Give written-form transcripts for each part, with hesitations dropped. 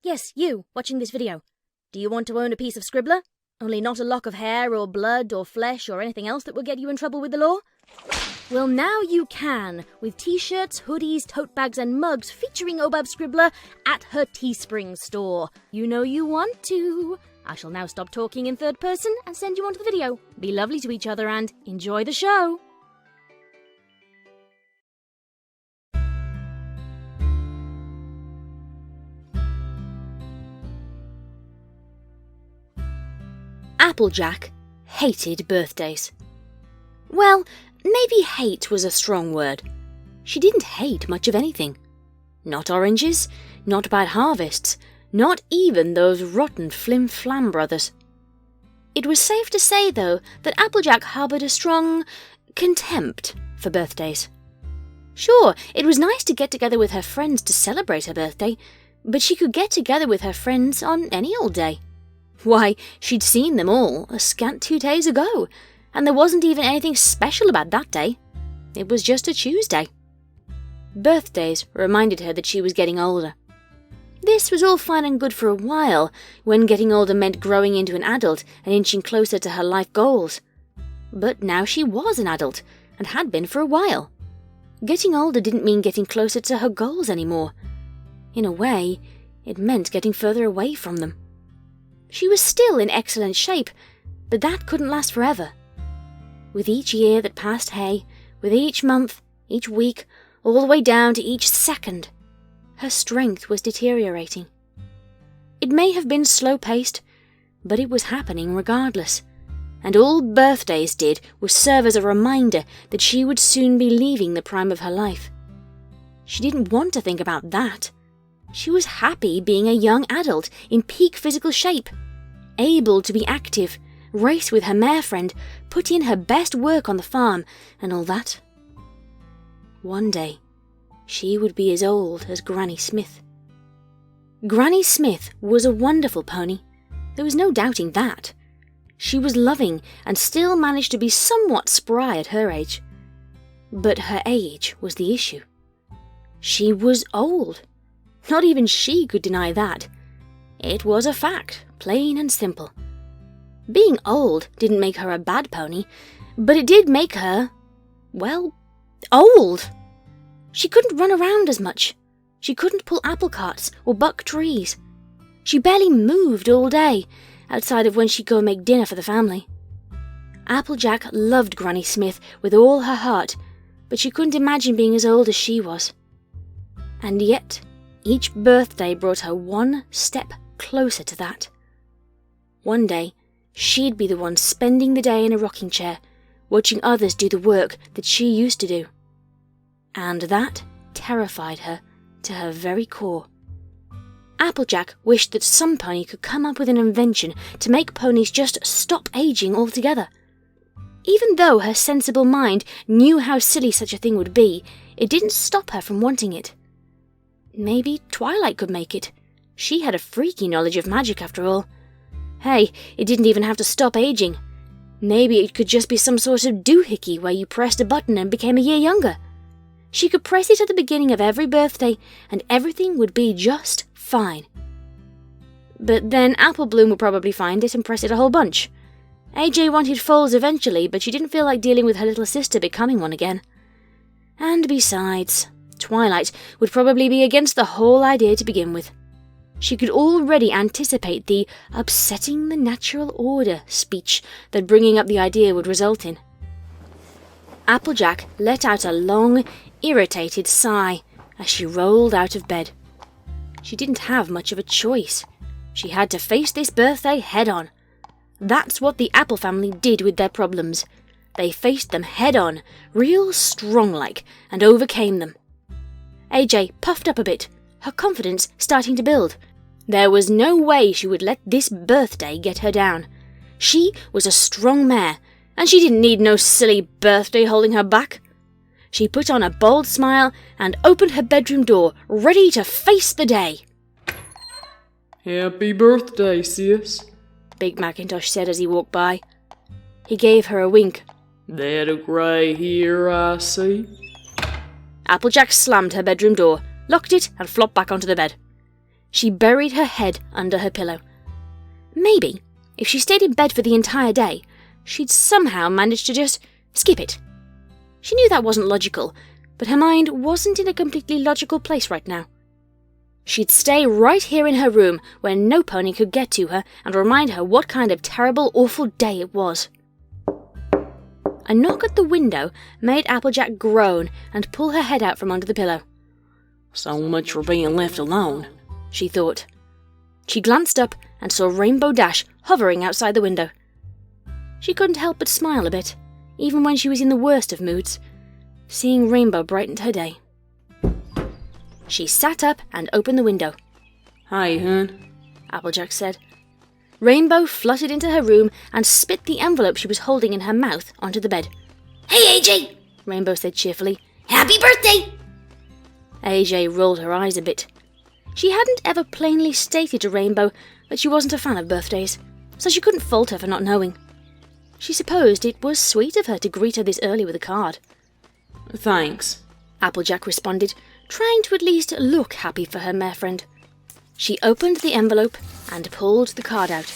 Yes, you, watching this video. Do you want to own a piece of Scribbler? Only not a lock of hair or blood or flesh or anything else that will get you in trouble with the law? Well, now you can, with t-shirts, hoodies, tote bags and mugs featuring Obab Scribbler at her Teespring store. You know you want to. I shall now stop talking in third person and send you on to the video. Be lovely to each other and enjoy the show. Applejack hated birthdays. Well, maybe hate was a strong word. She didn't hate much of anything. Not oranges, not bad harvests, not even those rotten Flim-Flam brothers. It was safe to say, though, that Applejack harboured a strong contempt for birthdays. Sure, it was nice to get together with her friends to celebrate her birthday, but she could get together with her friends on any old day. Why, she'd seen them all a scant 2 days ago, and there wasn't even anything special about that day. It was just a Tuesday. Birthdays reminded her that she was getting older. This was all fine and good for a while, when getting older meant growing into an adult and inching closer to her life goals. But now she was an adult, and had been for a while. Getting older didn't mean getting closer to her goals anymore. In a way, it meant getting further away from them. She was still in excellent shape, but that couldn't last forever. With each year that passed, with each month, each week, all the way down to each second, her strength was deteriorating. It may have been slow-paced, but it was happening regardless, and all birthdays did was serve as a reminder that she would soon be leaving the prime of her life. She didn't want to think about that. She was happy being a young adult in peak physical shape, able to be active, race with her mare friend, put in her best work on the farm, and all that. One day, she would be as old as Granny Smith. Granny Smith was a wonderful pony. There was no doubting that. She was loving and still managed to be somewhat spry at her age. But her age was the issue. She was old. Not even she could deny that. It was a fact, plain and simple. Being old didn't make her a bad pony, but it did make her, well, old. She couldn't run around as much. She couldn't pull apple carts or buck trees. She barely moved all day, outside of when she'd go make dinner for the family. Applejack loved Granny Smith with all her heart, but she couldn't imagine being as old as she was. And yet, each birthday brought her one step closer to that. One day, she'd be the one spending the day in a rocking chair, watching others do the work that she used to do. And that terrified her to her very core. Applejack wished that some pony could come up with an invention to make ponies just stop aging altogether. Even though her sensible mind knew how silly such a thing would be, it didn't stop her from wanting it. Maybe Twilight could make it. She had a freaky knowledge of magic after all. Hey, it didn't even have to stop aging. Maybe it could just be some sort of doohickey where you pressed a button and became a year younger. She could press it at the beginning of every birthday and everything would be just fine. But then Apple Bloom would probably find it and press it a whole bunch. AJ wanted foals eventually, but she didn't feel like dealing with her little sister becoming one again. And besides, Twilight would probably be against the whole idea to begin with. She could already anticipate the upsetting the natural order speech that bringing up the idea would result in. Applejack let out a long, irritated sigh as she rolled out of bed. She didn't have much of a choice. She had to face this birthday head-on. That's what the Apple family did with their problems. They faced them head-on, real strong-like, and overcame them. AJ puffed up a bit, her confidence starting to build. There was no way she would let this birthday get her down. She was a strong mare, and she didn't need no silly birthday holding her back. She put on a bold smile and opened her bedroom door, ready to face the day. "Happy birthday, sis," Big Macintosh said as he walked by. He gave her a wink. "That a grey hair I see?" Applejack slammed her bedroom door, locked it and flopped back onto the bed. She buried her head under her pillow. Maybe, if she stayed in bed for the entire day, she'd somehow manage to just skip it. She knew that wasn't logical, but her mind wasn't in a completely logical place right now. She'd stay right here in her room where no pony could get to her and remind her what kind of terrible, awful day it was. A knock at the window made Applejack groan and pull her head out from under the pillow. So much for being left alone, she thought. She glanced up and saw Rainbow Dash hovering outside the window. She couldn't help but smile a bit, even when she was in the worst of moods. Seeing Rainbow brightened her day. She sat up and opened the window. "Hey, hun," Applejack said. Rainbow fluttered into her room and spit the envelope she was holding in her mouth onto the bed. "Hey, AJ," Rainbow said cheerfully. "Happy birthday!" AJ rolled her eyes a bit. She hadn't ever plainly stated to Rainbow that she wasn't a fan of birthdays, so she couldn't fault her for not knowing. She supposed it was sweet of her to greet her this early with a card. "Thanks," Applejack responded, trying to at least look happy for her mare friend. She opened the envelope and pulled the card out.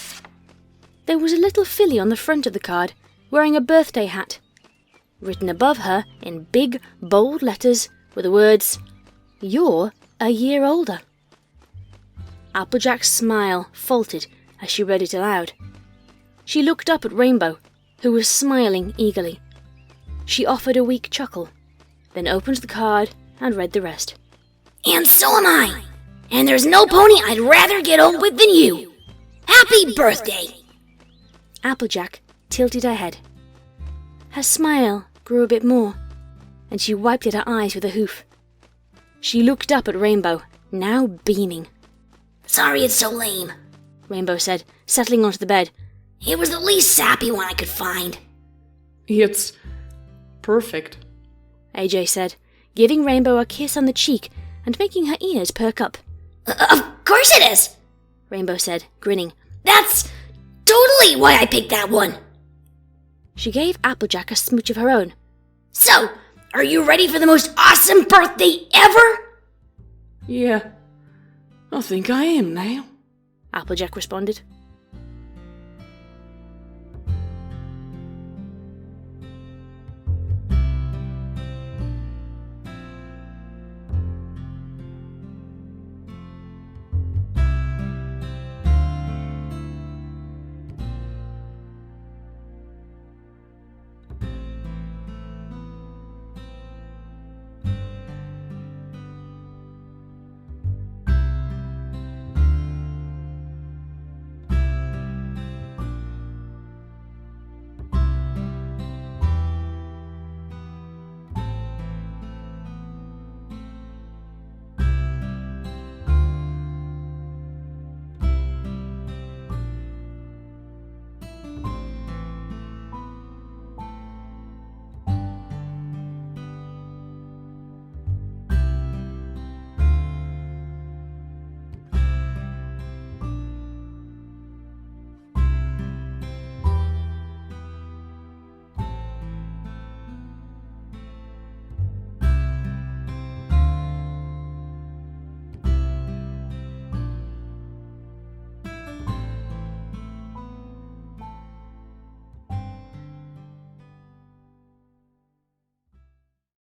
There was a little filly on the front of the card, wearing a birthday hat. Written above her, in big, bold letters, were the words, "You're a year older." Applejack's smile faltered as she read it aloud. She looked up at Rainbow, who was smiling eagerly. She offered a weak chuckle, then opened the card and read the rest. "And so am I. And there's no pony I'd rather get old with than you. Happy birthday!" Applejack tilted her head. Her smile grew a bit more, and she wiped at her eyes with a hoof. She looked up at Rainbow, now beaming. "Sorry it's so lame," Rainbow said, settling onto the bed. "It was the least sappy one I could find." "It's perfect," AJ said, giving Rainbow a kiss on the cheek and making her ears perk up. Of course it is," Rainbow said, grinning. "That's totally why I picked that one." She gave Applejack a smooch of her own. "So, are you ready for the most awesome birthday ever?" "Yeah, I think I am now," Applejack responded.